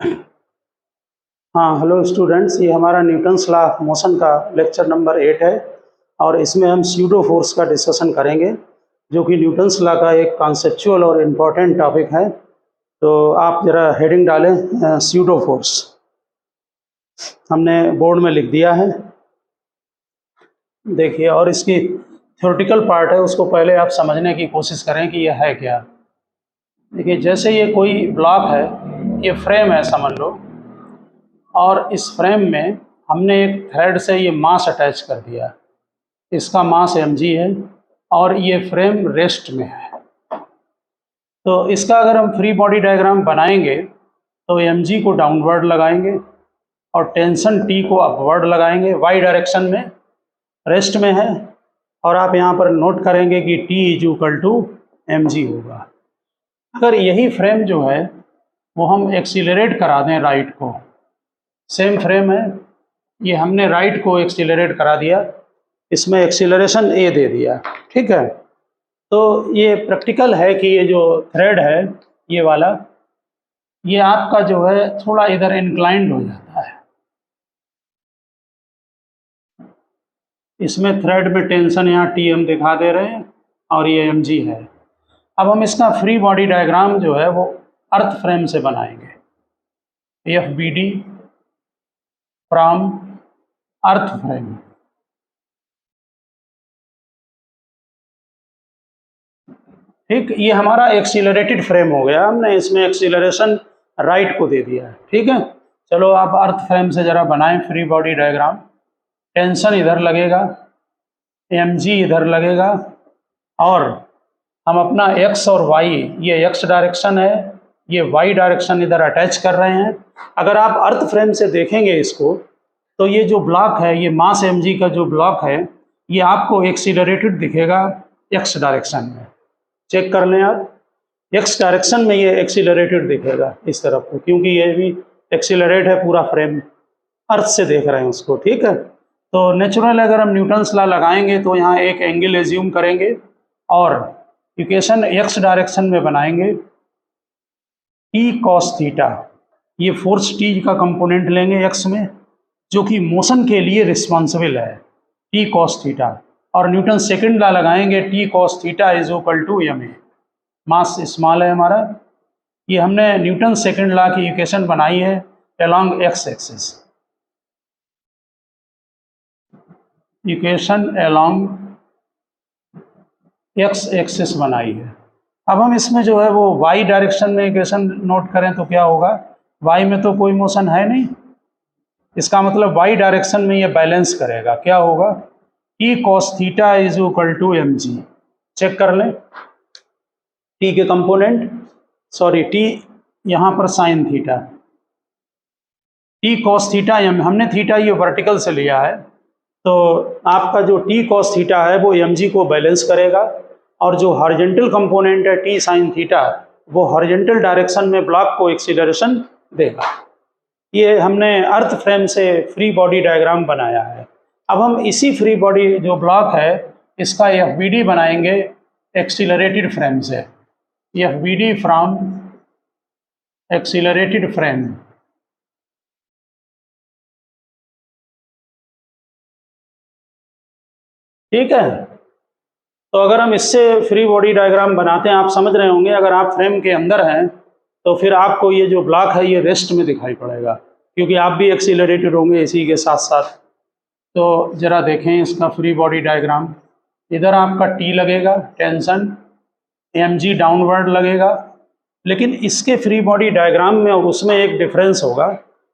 हाँ, hello students, ये हमारा न्यूटन्स लॉ ऑफ मोशन का लेक्चर नंबर 8 है और इसमें हम स्यूडो फोर्स का डिस्कशन करेंगे, जो कि न्यूटन्स लॉ का एक कॉन्सेप्चुअल और इम्पॉर्टेंट टॉपिक है। तो आप ज़रा हेडिंग डालें स्यूडो फोर्स। हमने बोर्ड में लिख दिया है, देखिए। और इसकी थ्योरेटिकल पार्ट है, उसको पहले आप समझने की कोशिश करें कि यह है क्या। देखिए, जैसे ये कोई ब्लॉक है, ये फ्रेम है समझ लो, और इस फ्रेम में हमने एक थ्रेड से ये मास अटैच कर दिया। इसका मास mg है और ये फ्रेम रेस्ट में है। तो इसका अगर हम फ्री बॉडी डायग्राम बनाएंगे तो mg को डाउनवर्ड लगाएंगे और टेंशन T को अपवर्ड लगाएंगे, y डायरेक्शन में, रेस्ट में है। और आप यहाँ पर नोट करेंगे कि T = mg होगा। अगर यही फ्रेम जो है वो हम एक्सीलरेट करा दें राइट को, सेम फ्रेम है, ये हमने राइट को एक्सीलरेट करा दिया, इसमें एक्सीलरेशन a दे दिया, ठीक है। तो ये प्रैक्टिकल है कि ये जो थ्रेड है ये वाला, ये आपका जो है थोड़ा इधर इंक्लाइंड हो जाता है। इसमें थ्रेड में टेंशन यहाँ T हम दिखा दे रहे हैं और ये mg है। अब हम इसका फ्री बॉडी डायग्राम जो है वो अर्थ फ्रेम से बनाएंगे। FBD from earth frame. ठीक, ये हमारा एक्सीलरेटेड फ्रेम हो गया, हमने इसमें एक्सीलरेशन राइट को दे दिया है, ठीक है। चलो आप अर्थ फ्रेम से ज़रा बनाएं फ्री बॉडी डायग्राम। टेंशन इधर लगेगा, mg इधर लगेगा, और हम अपना x और y, ये x डायरेक्शन है, ये y डायरेक्शन इधर अटैच कर रहे हैं। अगर आप अर्थ फ्रेम से देखेंगे इसको, तो ये जो ब्लॉक है, ये मास mg का जो ब्लॉक है, ये आपको एक्सीलरेटेड दिखेगा x डायरेक्शन में। चेक कर लें आप, x डायरेक्शन में ये एक्सीलरेटेड दिखेगा इस तरफ को, क्योंकि ये भी एक्सीलरेट है पूरा फ्रेम, अर्थ से देख रहे हैं उसको, ठीक है। तो नेचुरल अगर हम न्यूटन्स लॉ लगाएंगे तो यहाँ एक एंगल एज्यूम करेंगे और इक्वेशन x डायरेक्शन में बनाएंगे T cos थीटा। ये फोर्स T का कंपोनेंट लेंगे x में, जो कि मोशन के लिए रिस्पॉन्सिबल है, T cos थीटा। और न्यूटन सेकंड लॉ लगाएंगे T cos theta = ma। Mass small है हमारा, ये हमने न्यूटन सेकंड लॉ की इक्वेशन बनाई है along x axis, equation along x axis बनाई है। अब हम इसमें जो है वो y डायरेक्शन में इक्वेशन नोट करें तो क्या होगा, y में तो कोई मोशन है नहीं, इसका मतलब y डायरेक्शन में ये बैलेंस करेगा। क्या होगा, T cos theta = mg। Check कर लें, T के कंपोनेंट, सॉरी T यहाँ पर sine theta, T cos theta हमने थीटा ये वर्टिकल से लिया है, तो आपका जो T cos थीटा है वो mg को बैलेंस करेगा, और जो हॉरिजॉन्टल कंपोनेंट है T sin थीटा, वो हॉरिजॉन्टल डायरेक्शन में ब्लॉक को एक्सीलरेशन देगा। ये हमने अर्थ फ्रेम से फ्री बॉडी डायग्राम बनाया है। अब हम इसी फ्री बॉडी जो ब्लॉक है इसका FBD बनाएंगे एक्सीलरेटेड फ्रेम से, FBD फ्रॉम एक्सीलरेटेड फ्रेम। ठीक है, तो अगर हम इससे फ्री बॉडी डायग्राम बनाते हैं, आप समझ रहे होंगे, अगर आप फ्रेम के अंदर हैं तो फिर आपको ये जो ब्लॉक है ये रेस्ट में दिखाई पड़ेगा, क्योंकि आप भी एक्सीलरेटेड होंगे इसी के साथ साथ। तो ज़रा देखें इसका फ्री बॉडी डायग्राम, इधर आपका T लगेगा टेंशन, mg डाउनवर्ड लगेगा, लेकिन इसके फ्री बॉडी डायग्राम में और उसमें एक डिफरेंस होगा,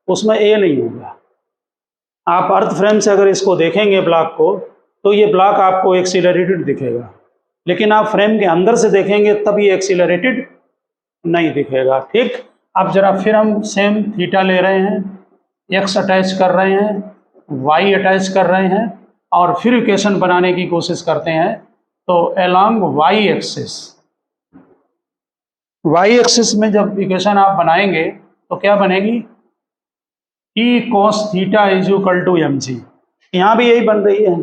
उसमें a नहीं होगा। आप अर्थ फ्रेम से अगर इसको देखेंगे ब्लॉक को, तो ये ब्लॉक आपको एक्सीलरेटेड दिखेगा, लेकिन आप फ्रेम के अंदर से देखेंगे तब ये एक्सीलरेटेड नहीं दिखेगा। ठीक, अब जरा फिर हम सेम थीटा ले रहे हैं, x अटैच कर रहे हैं, y अटैच कर रहे हैं, और फिर इक्वेशन बनाने की कोशिश करते हैं। तो अलोंग y एक्सिस में जब इक्वेशन आप बनाएंगे तो क्या बनेगी, T cos थीटा = mg। यहाँ भी यही बन रही है,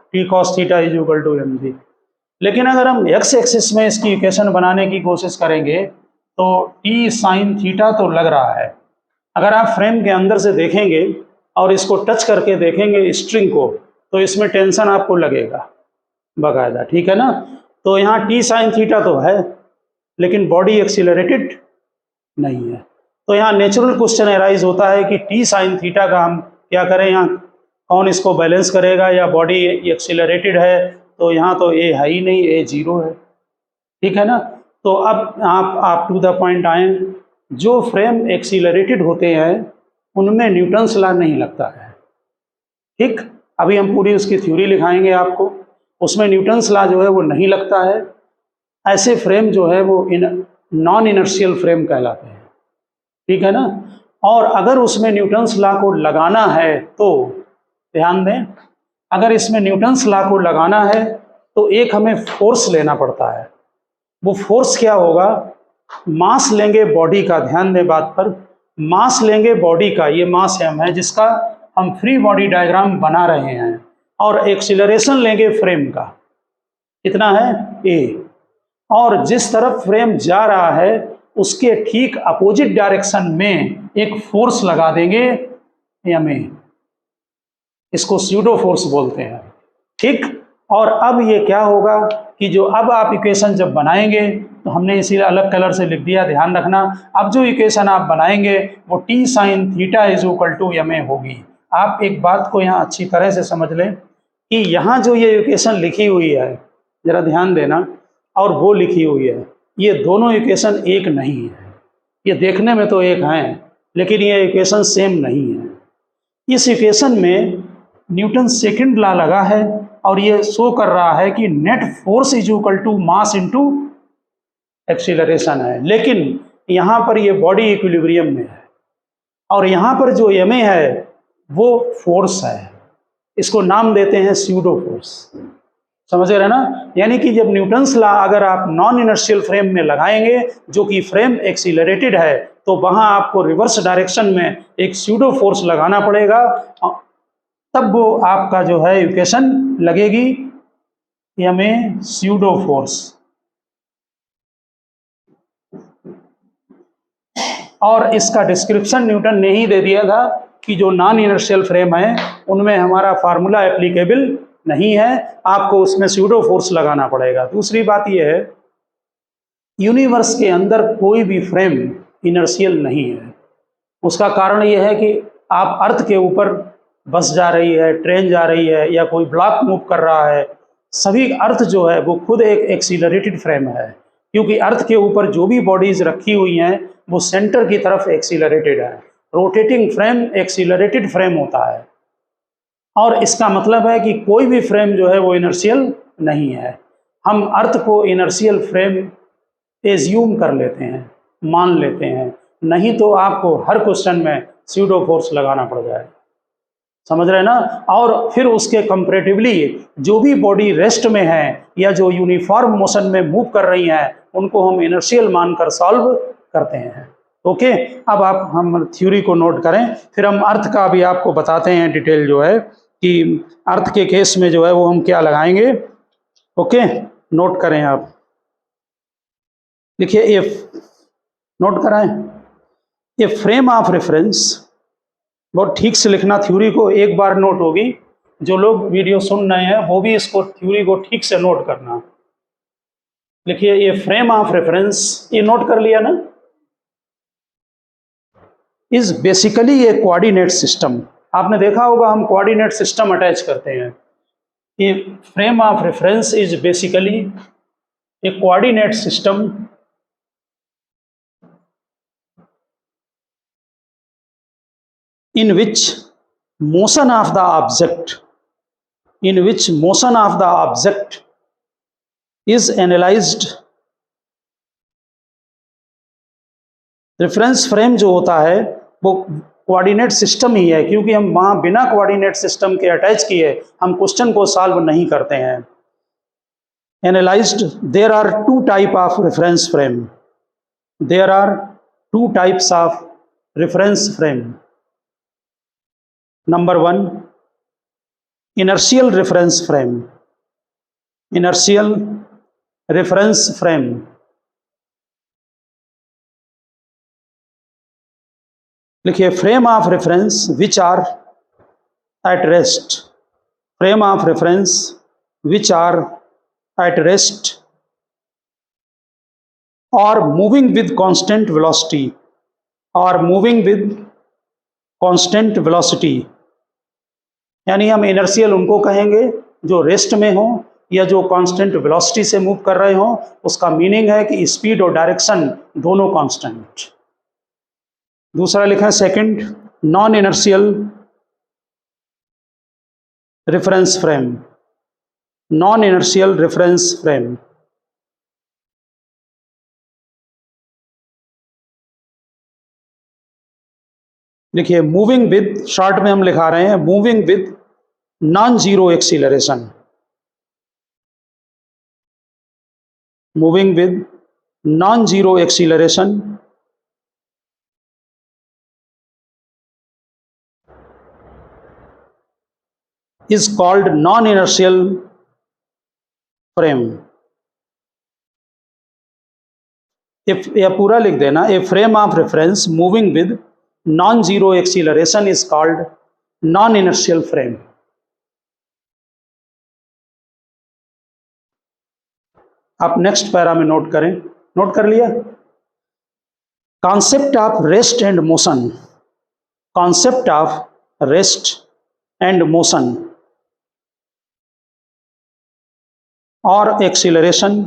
T cos थीटा = mg। लेकिन अगर हम x एक्सिस में इसकी इक्वेशन बनाने की कोशिश करेंगे तो T sin थीटा तो लग रहा है, अगर आप फ्रेम के अंदर से देखेंगे और इसको टच करके देखेंगे स्ट्रिंग को, तो इसमें टेंशन आपको लगेगा बाकायदा, ठीक है ना। तो यहाँ टी साइन थीटा तो है, लेकिन बॉडी एक्सीलरेटेड नहीं है। तो यहाँ नेचुरल क्वेश्चन अराइज होता है कि टी साइन थीटा का हम क्या करें, यहाँ कौन इसको बैलेंस करेगा, या बॉडी एक्सीलरेटेड है, तो यहाँ तो ए है ही नहीं, ए जीरो है, ठीक है ना। तो अब आप टू द पॉइंट आए, जो फ्रेम एक्सीलरेटेड होते हैं उनमें न्यूटन्स लॉ नहीं लगता है, ठीक। अभी हम पूरी उसकी थ्योरी लिखाएंगे आपको, उसमें न्यूटन्स लॉ जो है वो नहीं लगता है। ऐसे फ्रेम जो है वो नॉन इनर्शियल फ्रेम कहलाते हैं, ठीक है ना। और अगर उसमें न्यूटन्स लॉ को लगाना है तो ध्यान दें, अगर इसमें न्यूटन्स लॉ को लगाना है तो एक हमें फोर्स लेना पड़ता है। वो फोर्स क्या होगा, मास लेंगे बॉडी का, ध्यान दें बात पर, मास लेंगे बॉडी का, ये मास m है जिसका हम फ्री बॉडी डायग्राम बना रहे हैं, और एक्सीलरेशन लेंगे फ्रेम का, कितना है a, और जिस तरफ फ्रेम जा रहा है उसके ठीक अपोजिट डायरेक्शन में एक फोर्स लगा देंगे ma, इसको स्यूडो फोर्स बोलते हैं, ठीक। और अब ये क्या होगा कि जो अब आप इक्वेशन जब बनाएंगे, तो हमने इसीलिए अलग कलर से लिख दिया, ध्यान रखना। अब जो इक्वेशन आप बनाएंगे वो T sine theta is equal to ma होगी। आप एक बात को यहाँ अच्छी तरह से समझ लें कि यहाँ जो ये इक्वेशन लिखी हुई है, जरा ध्यान देना, और वो लिखी हुई है, ये दोनों इक्वेशन एक नहीं है। ये देखने में तो एक हैं, लेकिन ये इक्वेशन सेम नहीं है। इस इक्वेशन में न्यूटन सेकंड लॉ लगा है, और ये शो कर रहा है कि net force is equal to mass into acceleration है, लेकिन यहाँ पर ये बॉडी इक्विलिब्रियम में है, और यहाँ पर जो ma है वो फोर्स है, इसको नाम देते हैं स्यूडो फोर्स, समझ रहे ना। यानी कि जब न्यूटन्स लॉ अगर आप नॉन इनर्शियल फ्रेम में लगाएंगे जो कि फ्रेम एक्सीलरेटेड है, तो वहाँ आपको रिवर्स डायरेक्शन में एक स्यूडो फोर्स लगाना पड़ेगा, तब वो आपका जो है इक्वेशन लगेगी ma स्यूडो फोर्स। और इसका डिस्क्रिप्शन न्यूटन ने ही दे दिया था कि जो नॉन इनर्शियल फ्रेम है उनमें हमारा फार्मूला एप्लीकेबल नहीं है, आपको उसमें स्यूडो फोर्स लगाना पड़ेगा। दूसरी बात यह है, यूनिवर्स के अंदर कोई भी फ्रेम इनर्शियल नहीं है। उसका कारण यह है कि आप अर्थ के ऊपर बस जा रही है, ट्रेन जा रही है, या कोई ब्लॉक मूव कर रहा है, सभी अर्थ जो है वो खुद एक एक्सीलरेटेड फ्रेम है, क्योंकि अर्थ के ऊपर जो भी बॉडीज रखी हुई हैं वो सेंटर की तरफ एक्सीलरेटेड है। रोटेटिंग फ्रेम एक्सीलरेटेड फ्रेम होता है, और इसका मतलब है कि कोई भी फ्रेम जो है वो इनर्शियल नहीं है। हम अर्थ को इनर्शियल फ्रेम एज्यूम कर लेते हैं, मान लेते हैं, नहीं तो आपको हर क्वेश्चन में स्यूडो फोर्स लगाना पड़ जाएगा, समझ रहे हैं ना। और फिर उसके कंपैरेटिवली जो भी बॉडी रेस्ट में है या जो यूनिफॉर्म मोशन में मूव कर रही हैं उनको हम इनर्शियल मानकर सॉल्व करते हैं। ओके, अब आप हम थ्योरी को नोट करें, फिर हम अर्थ का भी आपको बताते हैं डिटेल जो है कि अर्थ के केस में जो है वो हम क्या लगाएंगे। ओके, नोट करें आप, लिखिए इफ, नोट कराएं, ए फ्रेम ऑफ रेफरेंस, बहुत ठीक से लिखना, थ्योरी को एक बार नोट होगी, जो लोग वीडियो सुन रहे हैं वो भी इसको थ्योरी को ठीक से नोट करना। लिखिए ये फ्रेम ऑफ रेफरेंस, ये नोट कर लिया ना, is basically A coordinate system. आपने देखा होगा हम कोऑर्डिनेट सिस्टम अटैच करते हैं। ये frame of reference is basically A coordinate system in which motion of the object is analyzed। Reference frame जो होता है वो कोऑर्डिनेट सिस्टम ही है, क्योंकि हम वहाँ बिना कोऑर्डिनेट सिस्टम के अटैच किए हम क्वेश्चन को सॉल्व नहीं करते हैं। Analysed, there are two type of reference frame, there are two types of reference frame. Number 1, inertial reference frame, inertial reference frame। लिखिए frame of reference which are at rest, frame of reference which are at rest or moving with constant velocity, or moving with constant velocity, यानी हम inertial उनको कहेंगे जो rest में हो या जो कांस्टेंट वेलोसिटी से मूव कर रहे हो। उसका मीनिंग है कि स्पीड और डायरेक्शन दोनों कांस्टेंट। दूसरा लिखा है second, non inertial reference frame, non inertial reference frame. देखिए मूविंग विद, शॉर्ट में हम लिखा रहे हैं moving with non zero acceleration, moving with non zero acceleration is called non-inertial frame। if यह पूरा लिख देना, a frame of reference moving with non-zero acceleration is called non-inertial frame। आप नेक्स्ट पैरा में नोट करें, नोट कर लिया। Concept of rest and motion, concept of rest and motion or acceleration,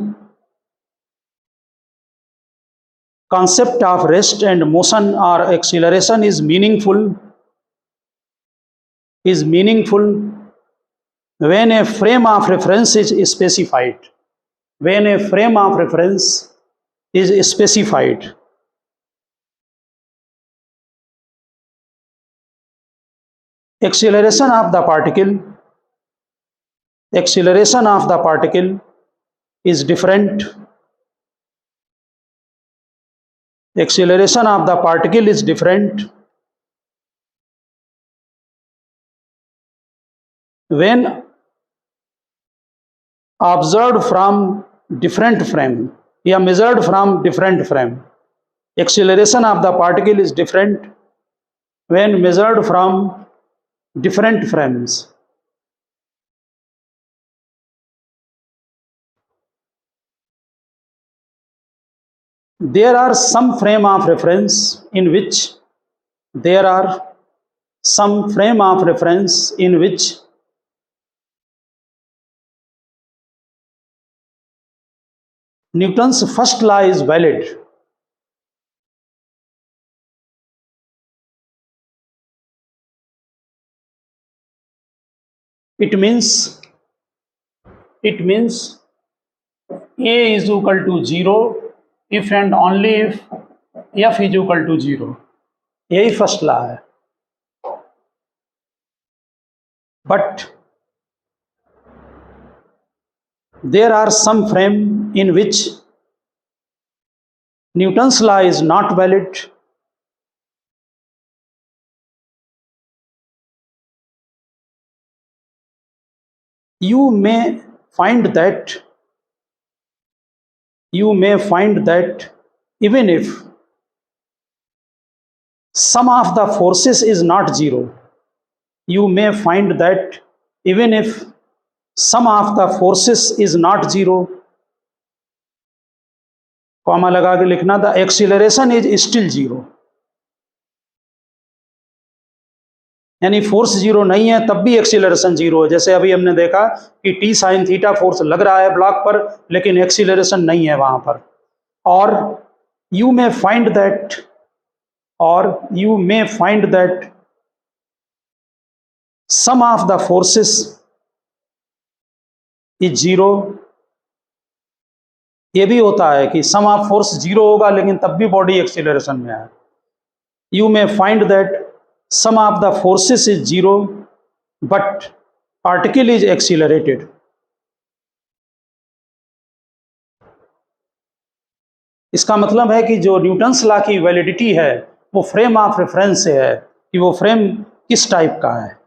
concept of rest and motion or acceleration is meaningful when a frame of reference is specified, when a frame of reference is specified। acceleration of the particle, acceleration of the particle is different, acceleration of the particle is different when observed from different frame या measured from different frame। acceleration of the particle is different when measured from different frames। There are some frame of reference in which, there are some frame of reference in which Newton's first law is valid, it means A is equal to 0 if and only if F is equal to 0, यही first law है। But there are some frame in which Newton's law is not valid, you may find that even if sum of the forces is not zero, you may find that even if sum of the forces is not zero, comma लगा के लिखना, the acceleration is still zero, यानी force zero नहीं है तब भी acceleration zero है। जैसे अभी हमने देखा कि टी साइन थीटा फोर्स लग रहा है ब्लॉक पर लेकिन एक्सीलरेशन नहीं है वहां पर। और you may find that sum of the forces is zero, ये भी होता है कि सम ऑफ फोर्स जीरो होगा लेकिन तब भी बॉडी एक्सीलरेशन में है। You may find that sum of the forces is zero but particle is accelerated। इसका मतलब है कि जो न्यूटन्स लॉ की वैलिडिटी है वो फ्रेम ऑफ रेफरेंस से है कि वो फ्रेम किस टाइप का है,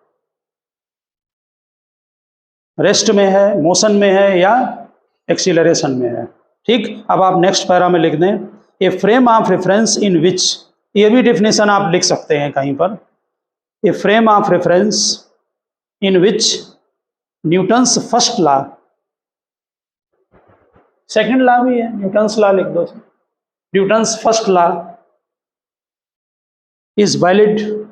रेस्ट में है, मोशन में है या एक्सीलरेशन में है। ठीक, अब आप नेक्स्ट पैरा में लिख दें, a frame of reference in which ये भी डेफिनेशन आप लिख सकते हैं कहीं पर, a frame of reference in which Newton's first law, second law भी है, न्यूटन्स लॉ लिख दो, Newton's first law is valid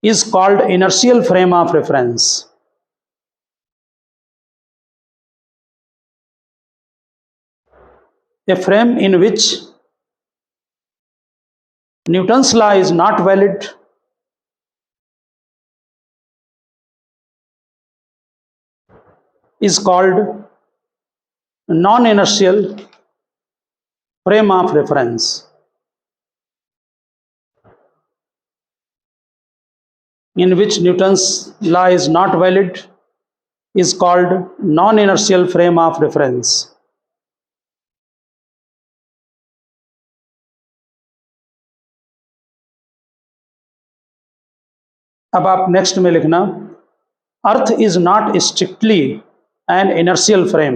is called inertial frame of reference. A frame in which Newton's law is not valid is called non-inertial frame of reference. In which Newton's law is not valid is called non-inertial frame of reference. अब आप next में लिखना, earth is not strictly N inertial frame,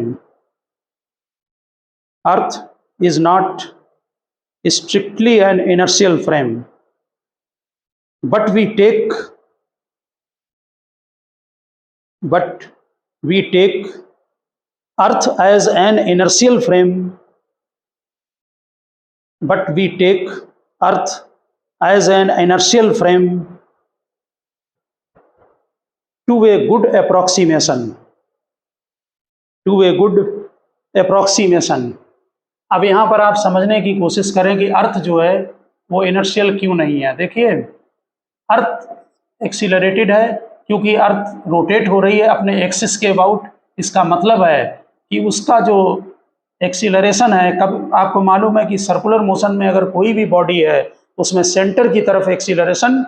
earth is not strictly N inertial frame, but we take earth as an inertial frame, but we take earth as an inertial frame to a good approximation, to a good approximation. अब यहाँ पर आप समझने की कोशिश करें कि अर्थ जो है वो इनर्शियल क्यों नहीं है। देखिए, अर्थ एक्सीलरेटेड है क्योंकि अर्थ रोटेट हो रही है अपने एक्सिस के अबाउट। इसका मतलब है कि उसका जो एक्सीलरेशन है, कब आपको मालूम है कि सर्कुलर मोशन में अगर कोई भी बॉडी है उसमें सेंटर की तरफ एक्सीलरेशन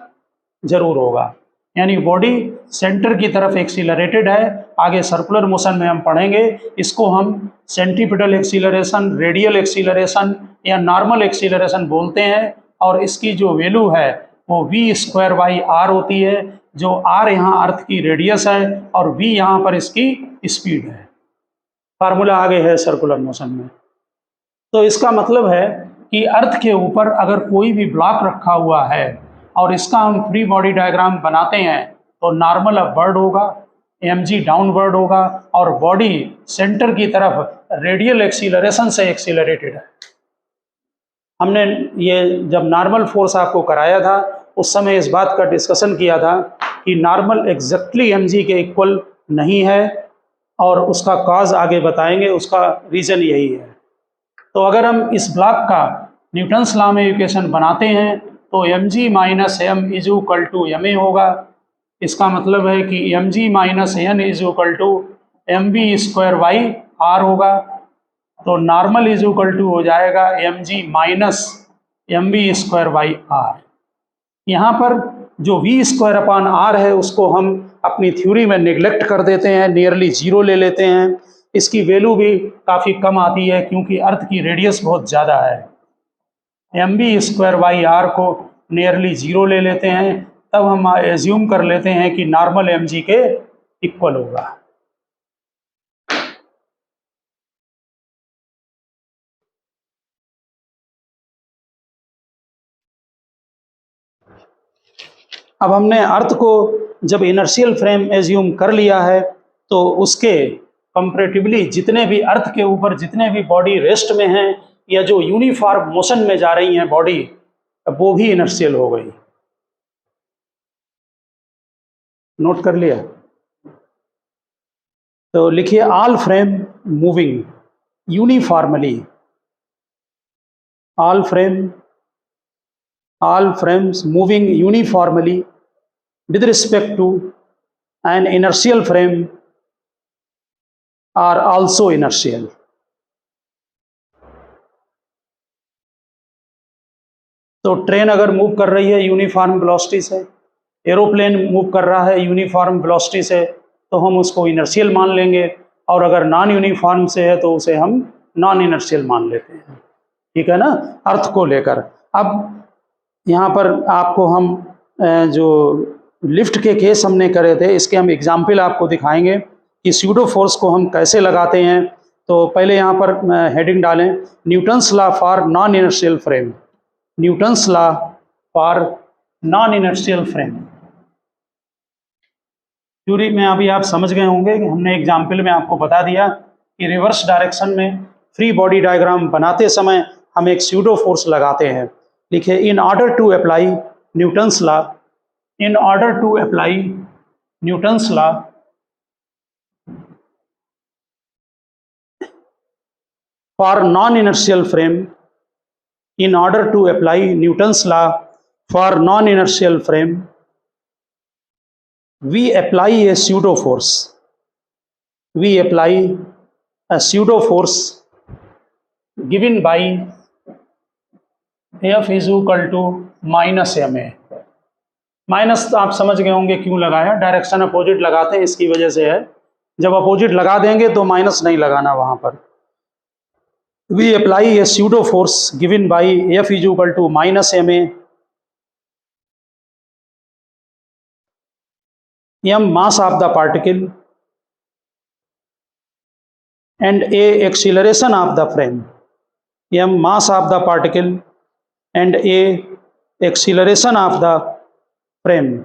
जरूर होगा, यानी बॉडी सेंटर की तरफ एक्सीलरेटेड है। आगे सर्कुलर मोशन में हम पढ़ेंगे, इसको हम सेंट्रीपिटल एक्सीलरेशन, रेडियल एक्सीलरेशन या नॉर्मल एक्सीलरेशन बोलते हैं, और इसकी जो वैल्यू है वो v²/r होती है, जो r यहाँ अर्थ की रेडियस है और v यहाँ पर इसकी स्पीड है। फार्मूला आगे है सर्कुलर मोशन में। तो इसका मतलब है कि अर्थ के ऊपर अगर कोई भी ब्लॉक रखा हुआ है और इसका हम फ्री बॉडी डायग्राम बनाते हैं तो नॉर्मल अपवर्ड होगा, mg डाउनवर्ड होगा, और बॉडी सेंटर की तरफ रेडियल एक्सीलरेशन से एक्सीलरेटेड है। हमने ये जब नॉर्मल फोर्स आपको कराया था उस समय इस बात का डिस्कशन किया था कि नॉर्मल एग्जैक्टली mg के इक्वल नहीं है, और उसका कॉज आगे बताएंगे, उसका रीज़न यही है। तो अगर हम इस ब्लॉक का न्यूटन्स लॉ में इक्वेशन बनाते हैं तो mg - m = ma होगा। इसका मतलब है कि mg - n = mv²/r होगा। तो नॉर्मल हो जाएगा mg - mv²/r। यहाँ पर जो v²/r है उसको हम अपनी थ्योरी में निगलेक्ट कर देते हैं, नियरली 0 ले लेते हैं। इसकी वैल्यू भी काफ़ी कम आती है क्योंकि अर्थ की रेडियस बहुत ज़्यादा है। mv²/r को नियरली 0 ले लेते हैं, तब हम एज्यूम कर लेते हैं कि नॉर्मल mg के इक्वल होगा। अब हमने अर्थ को जब इनर्शियल फ्रेम एज्यूम कर लिया है तो उसके कंपैरेटिवली जितने भी अर्थ के ऊपर जितने भी बॉडी रेस्ट में हैं या जो यूनिफॉर्म मोशन में जा रही हैं बॉडी, वो भी इनर्शियल हो गई। नोट कर लिया? तो लिखिए, all frame moving uniformly, all frames moving uniformly with respect to an inertial frame are also inertial. तो ट्रेन अगर मूव कर रही है यूनिफॉर्म वेलोसिटी से, एरोप्लेन मूव कर रहा है यूनिफॉर्म वेलोसिटी से, तो हम उसको इनर्शियल मान लेंगे, और अगर नॉन यूनिफॉर्म से है तो उसे हम नॉन इनर्शियल मान लेते हैं। ठीक है ना, अर्थ को लेकर। अब यहाँ पर आपको हम जो लिफ्ट के केस हमने करे थे इसके हम एग्जाम्पल आपको दिखाएंगे कि स्यूडो फोर्स को हम कैसे लगाते हैं। तो पहले यहाँ पर हेडिंग डालें Newton's law for non inertial frame, Newton's law for non inertial frame. Theory में अभी आप समझ गए होंगे कि हमने एग्जाम्पल में आपको बता दिया कि रिवर्स डायरेक्शन में फ्री बॉडी डायग्राम बनाते समय हम एक स्यूडो फोर्स लगाते हैं। लिखिए in order to apply Newton's law, in order to apply Newton's law for non inertial frame, in order to apply Newton's law for non-inertial frame, we apply a pseudo force. We apply a pseudo force given by F is equal to minus ma. Minus तो आप समझ गए होंगे क्यों लगाया, direction opposite लगाते हैं इसकी वजह से है। जब अपोजिट लगा देंगे तो माइनस नहीं लगाना वहां पर। We apply a pseudo force given by F is equal to minus ma, m mass of the particle and a acceleration of the frame, m mass of the particle and a acceleration of the frame.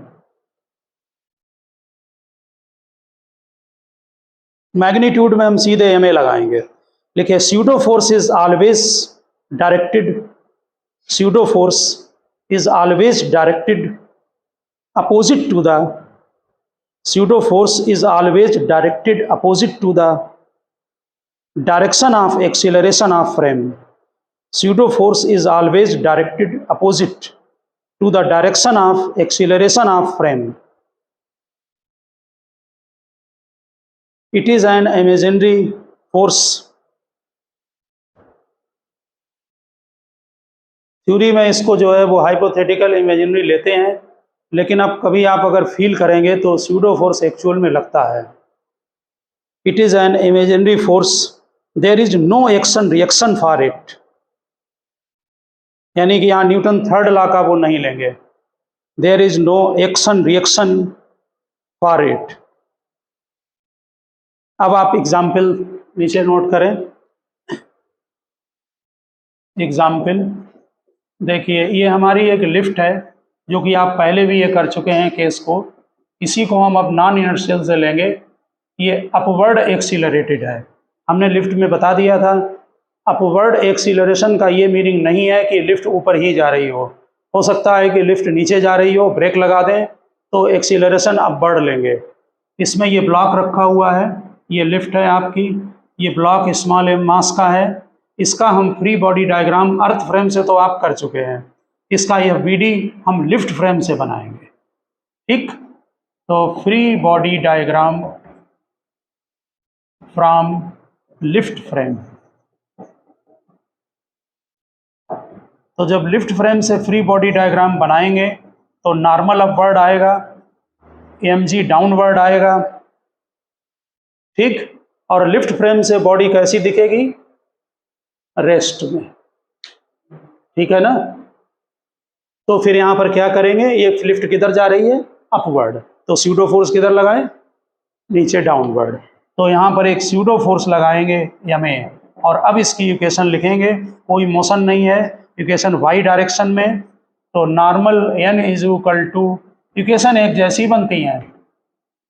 Magnitude में हम सीधे ma लगाएंगे। लिखिए pseudo force is always directed, pseudo force is always directed opposite to the, pseudo force is always directed opposite to the direction of acceleration of frame, pseudo force is always directed opposite to the direction of acceleration of frame. It is an imaginary force. Theory में इसको जो है वो hypothetical imaginary लेते हैं, लेकिन अब कभी आप अगर फील करेंगे तो स्यूडो फोर्स एक्चुअल में लगता है। It is an imaginary force, there is no action reaction for it, यानी कि यहाँ न्यूटन थर्ड लॉ का वो नहीं लेंगे, there is no action reaction for it. अब आप एग्जाम्पल नीचे नोट करें। एग्जाम्पल देखिए, ये हमारी एक लिफ्ट है जो कि आप पहले भी ये कर चुके हैं केस को। इसी को हम अब नॉन इनर्शियल से लेंगे। ये अपवर्ड एक्सीलरेटेड है। हमने लिफ्ट में बता दिया था अपवर्ड एक्सीलरेशन का ये मीनिंग नहीं है कि लिफ्ट ऊपर ही जा रही हो सकता है कि लिफ्ट नीचे जा रही हो, ब्रेक लगा दें तो एक्सीलरेशन अपवर्ड लेंगे। इसमें ये ब्लॉक रखा हुआ है, ये लिफ्ट है आपकी, ये ब्लॉक स्मॉल m मास का है। इसका हम फ्री बॉडी डायग्राम अर्थ फ्रेम से तो आप कर चुके हैं, इसका यह BD हम लिफ्ट फ्रेम से बनाएंगे। ठीक, तो free body diagram from lift frame. तो जब लिफ्ट फ्रेम से फ्री बॉडी डायग्राम बनाएंगे तो नॉर्मल अपवर्ड आएगा, mg डाउनवर्ड आएगा। ठीक, और लिफ्ट फ्रेम से बॉडी कैसी दिखेगी, रेस्ट में। ठीक है ना। तो फिर यहाँ पर क्या करेंगे, ये लिफ्ट किधर जा रही है, अपवर्ड, तो स्यूडो फोर्स किधर लगाएं, नीचे डाउनवर्ड। तो यहाँ पर एक स्यूडो फोर्स लगाएंगे ma, और अब इसकी इक्वेशन लिखेंगे। कोई मोशन नहीं है, इक्वेशन y डायरेक्शन में, तो normal n is equal to, equation एक जैसी बनती हैं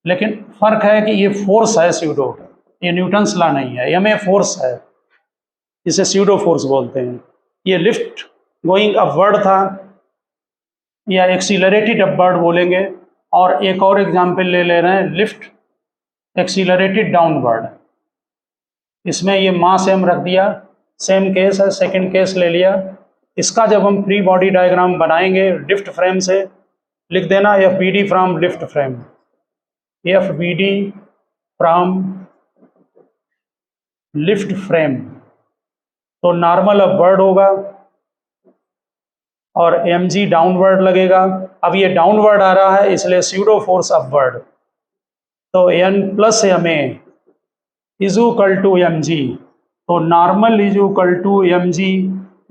लेकिन फर्क है कि ये फोर्स है स्यूडो, ये न्यूटन्स लॉ नहीं है, ma फोर्स है, इसे स्यूडो फोर्स बोलते हैं। ये लिफ्ट गोइंग अपवर्ड था या एक्सीलरेटेड अपवर्ड बोलेंगे। और एक और एग्जांपल ले रहे हैं, लिफ्ट एक्सीलरेटेड डाउनवर्ड। इसमें ये मास m रख दिया, सेम केस है, सेकंड केस ले लिया। इसका जब हम फ्री बॉडी डायग्राम बनाएंगे लिफ्ट फ्रेम से, लिख देना FBD from lift frame, FBD from lift frame. तो नॉर्मल अपवर्ड होगा और mg डाउनवर्ड लगेगा। अब ये डाउनवर्ड आ रहा है इसलिए स्यूडो फोर्स अपवर्ड, तो n plus ma is equal to mg, तो normal is equal to mg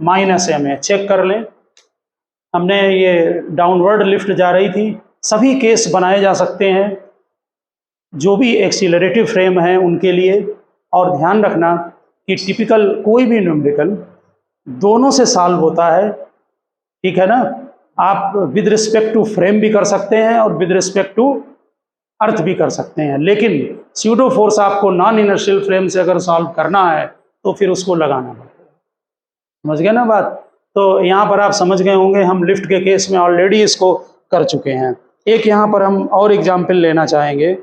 minus ma। Check कर लें, हमने ये डाउनवर्ड लिफ्ट जा रही थी। सभी केस बनाए जा सकते हैं जो भी एक्सीलरेटिव फ्रेम हैं उनके लिए। और ध्यान रखना कि टिपिकल कोई भी न्यूमेरिकल दोनों से सॉल्व होता है, ठीक है ना। आप विद रिस्पेक्ट टू फ्रेम भी कर सकते हैं और विद रिस्पेक्ट टू अर्थ भी कर सकते हैं, लेकिन स्यूडो फोर्स आपको नॉन इनर्शियल फ्रेम से अगर सॉल्व करना है तो फिर उसको लगाना पड़ेगा। समझ गए ना बात। तो यहाँ पर आप समझ गए होंगे, हम लिफ्ट के केस में ऑलरेडी इसको कर चुके हैं। एक यहाँ पर हम और एग्जाम्पल लेना चाहेंगे।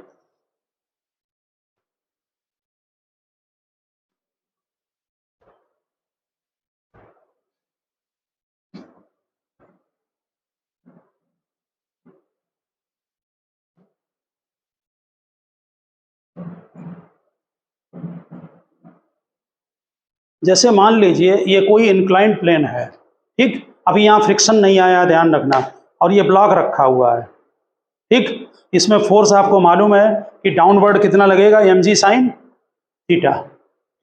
जैसे मान लीजिए ये कोई इंक्लाइंड प्लेन है, ठीक। अभी यहाँ फ्रिक्शन नहीं आया, ध्यान रखना, और ये ब्लॉक रखा हुआ है, ठीक। इसमें फोर्स आपको मालूम है कि डाउनवर्ड कितना लगेगा, mg साइन थीटा,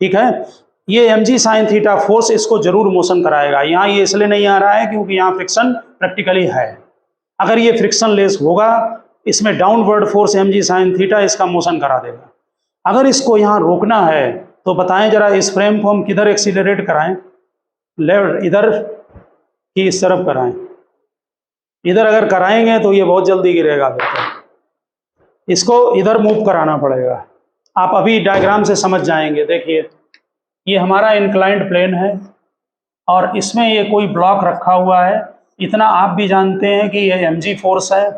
ठीक है। ये mg साइन थीटा फोर्स इसको जरूर मोशन कराएगा। यहाँ ये इसलिए नहीं आ रहा है क्योंकि यहाँ फ्रिक्शन प्रैक्टिकली है। अगर ये फ्रिक्शन लेस होगा, इसमें downward force mg sine theta इसका मोशन करा देगा। अगर इसको यहाँ रोकना है तो बताएं जरा, इस फ्रेम को हम किधर एक्सीलरेट कराएं, लेफ्ट इधर कि इस तरफ कराएं। इधर अगर कराएंगे तो ये बहुत जल्दी गिरेगा, फिर इसको इधर मूव कराना पड़ेगा। आप अभी डायग्राम से समझ जाएंगे। देखिए ये हमारा इंक्लाइंड प्लेन है और इसमें ये कोई ब्लॉक रखा हुआ है। इतना आप भी जानते हैं कि ये mg फोर्स है,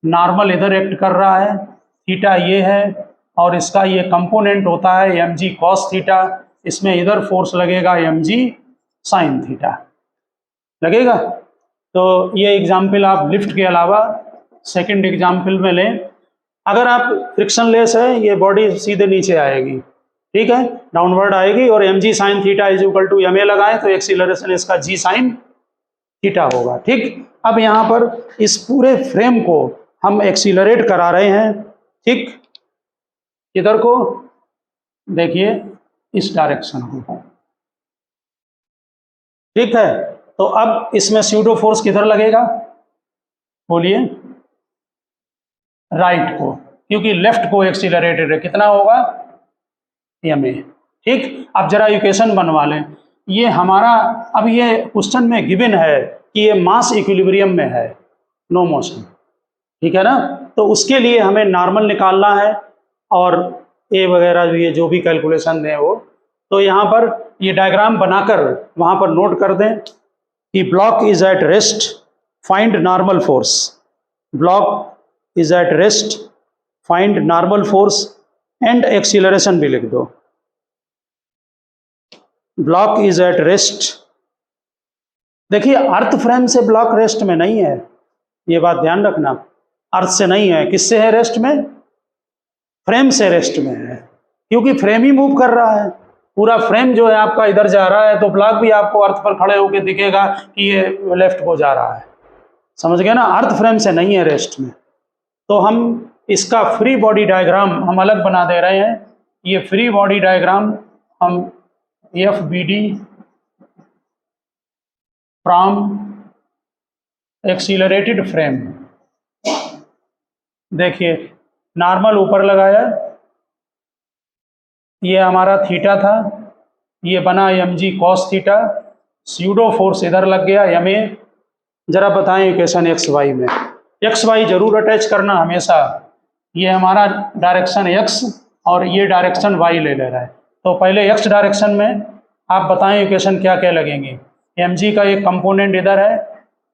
नॉर्मल इधर एक्ट कर रहा है, थीटा ये है, और इसका ये कंपोनेंट होता है mg cos थीटा। इसमें इधर फोर्स लगेगा mg साइन थीटा लगेगा। तो ये एग्जाम्पल आप लिफ्ट के अलावा सेकंड एग्जाम्पल में लें। अगर आप फ्रिक्शन लेस है, ये बॉडी सीधे नीचे आएगी, ठीक है, डाउनवर्ड आएगी, और mg sine theta is equal to ma लगाएं तो एक्सीलरेशन इसका g साइन थीटा होगा, ठीक। अब यहाँ पर इस पूरे फ्रेम को हम एक्सीलरेट करा रहे हैं, ठीक। इधर को देखिए, इस डायरेक्शन को, ठीक है। तो अब इसमें स्यूडो फोर्स किधर लगेगा, बोलिए, राइट को, क्योंकि लेफ्ट को एक्सीलरेटेड है। कितना होगा, ma, ठीक। अब जरा इक्वेशन बनवा लें। ये हमारा, अब ये क्वेश्चन में गिवन है कि ये मास इक्विलिब्रियम में है, नो मोशन, ठीक है ना। तो उसके लिए हमें नॉर्मल निकालना है और ए वगैरह ये जो भी कैलकुलेशन है वो। तो यहाँ पर ये डायग्राम बनाकर वहाँ पर नोट कर दें कि block is at rest, find normal force. Block is at rest, find normal force and acceleration भी लिख दो। Block is at rest. देखिए अर्थ फ्रेम से ब्लॉक रेस्ट में नहीं है, ये बात ध्यान रखना। अर्थ से नहीं है, किससे है रेस्ट में, फ्रेम से रेस्ट में है, क्योंकि फ्रेम ही मूव कर रहा है। पूरा फ्रेम जो है आपका इधर जा रहा है, तो ब्लॉक भी आपको अर्थ पर खड़े होकर दिखेगा कि ये लेफ्ट को जा रहा है। समझ गए ना, अर्थ फ्रेम से नहीं है रेस्ट में। तो हम इसका फ्री बॉडी डायग्राम हम अलग बना दे रहे हैं। ये फ्री बॉडी डायग्राम हम FBD फ्रॉम एक्सीलरेटेड फ्रेम, देखिए नॉर्मल ऊपर लगाया, ये हमारा थीटा था, ये बना mg cos theta, pseudo force इधर लग गया ma। जरा बताएं इक्वेशन xy में, xy जरूर अटैच करना हमेशा। ये हमारा डायरेक्शन x और ये डायरेक्शन y ले रहा है। तो पहले x डायरेक्शन में आप बताएं इक्वेशन क्या क्या लगेंगे। mg का एक कंपोनेंट इधर है,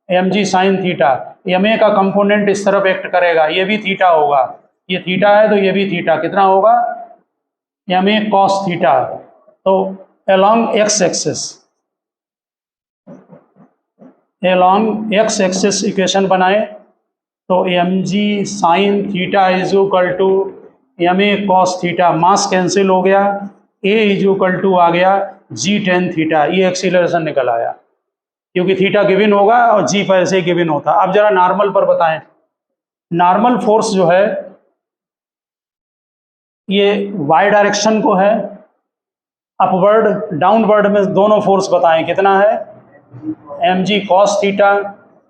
mg साइन थीटा, ma का कंपोनेंट इस तरफ एक्ट करेगा, ये भी थीटा होगा, ये थीटा है तो ये भी थीटा, कितना होगा, ma cos थीटा। तो along x axis, along x axis equation बनाए तो mg sine theta is equal to ma cos theta, mass cancel हो गया, a इज इक्वल टू आ गया g tan थीटा। ये एक्सीलरेशन निकल आया, क्योंकि थीटा गिवन होगा और g पर ऐसे ही गिवन होता। अब जरा नॉर्मल पर बताएं। नॉर्मल फोर्स जो है ये y डायरेक्शन को है, अपवर्ड डाउनवर्ड में दोनों फोर्स बताएं कितना है, mg cos theta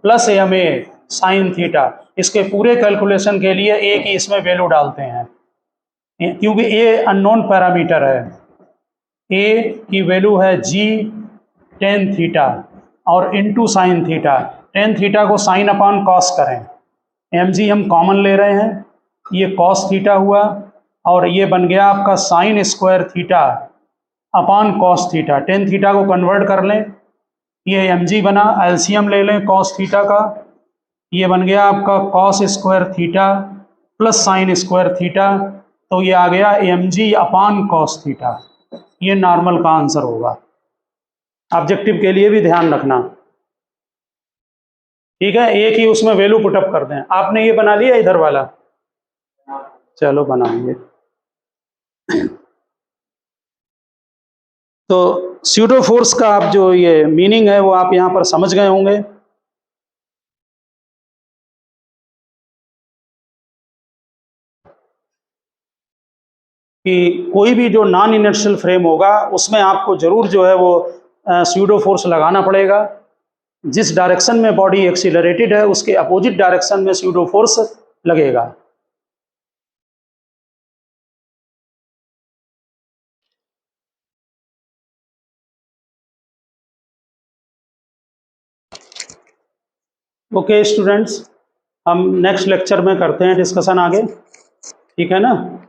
plus ma sine theta. इसके पूरे कैलकुलेशन के लिए a की इसमें वैल्यू डालते हैं, क्योंकि a अननोन पैरामीटर है, ए की वैल्यू है जी टेन थीटा और into sine theta. Tan theta को साइन अपॉन कॉस करें, एम जी हम कॉमन ले रहे हैं, ये कॉस थीटा हुआ और ये बन गया आपका sign square theta upon cos theta. Tan theta को कन्वर्ट कर लें, ये एम जी बना, एलसीएम ले लें कॉस थीटा का, ये बन गया आपका cos square theta plus sine square theta, तो ये आ गया M G upon cos theta. ये नॉर्मल का आंसर होगा। ऑब्जेक्टिव के लिए भी ध्यान रखना, ठीक है। एक ही उसमें वैल्यू पुटअप कर दें। आपने ये बना लिया इधर वाला, चलो बनाएंगे। तो स्यूडो फोर्स का आप जो ये मीनिंग है वो आप यहां पर समझ गए होंगे। कि कोई भी जो नॉन इनर्शियल फ्रेम होगा उसमें आपको जरूर जो है वो स्यूडो फोर्स लगाना पड़ेगा। जिस डायरेक्शन में बॉडी एक्सीलरेटेड है उसके अपोजिट डायरेक्शन में स्यूडो फोर्स लगेगा। ओके स्टूडेंट्स, हम नेक्स्ट लेक्चर में करते हैं डिस्कशन आगे, ठीक है ना।